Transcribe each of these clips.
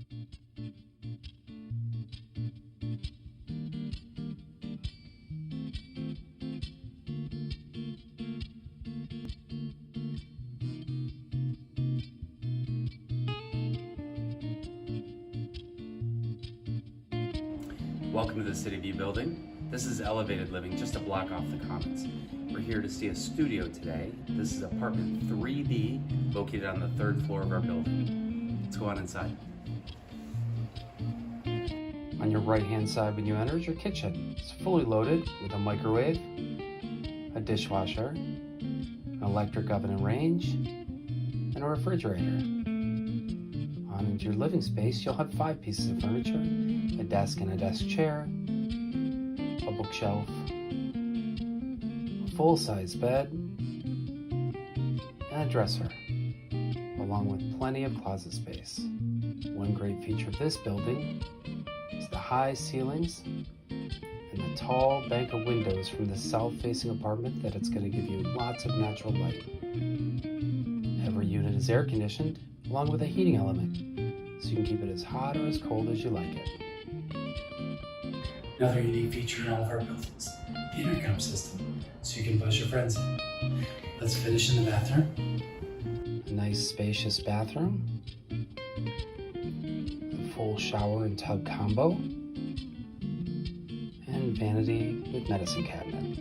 Welcome to the Cityview building. This is elevated living, just a block off the Commons. We're here to see a studio today. This is apartment 3B, located on the 3rd floor of our building. Let's go on inside. On your right-hand side when you enter is your kitchen. It's fully loaded with a microwave, a dishwasher, an electric oven and range, and a refrigerator. On into your living space, you'll have 5 pieces of furniture, a desk and a desk chair, a bookshelf, a full-size bed, and a dresser, along with plenty of closet space. One great feature of this building is the high ceilings and the tall bank of windows from the south-facing apartment that it's going to give you lots of natural light. Every unit is air-conditioned, along with a heating element, so you can keep it as hot or as cold as you like it. Another unique feature in all of our buildings, the intercom system, so you can buzz your friends in. Let's finish in the bathroom. A nice spacious bathroom, a full shower and tub combo, and vanity with medicine cabinet.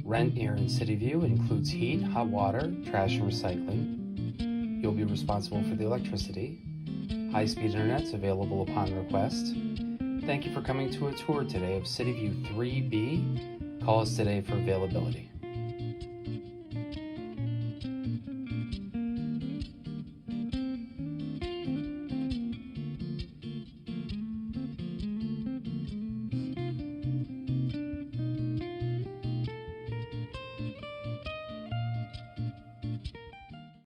Rent here in Cityview includes heat, hot water, trash and recycling. You'll be responsible for the electricity. High-speed internet's available upon request. Thank you for coming to a tour today of Cityview 3B. Call us today for availability.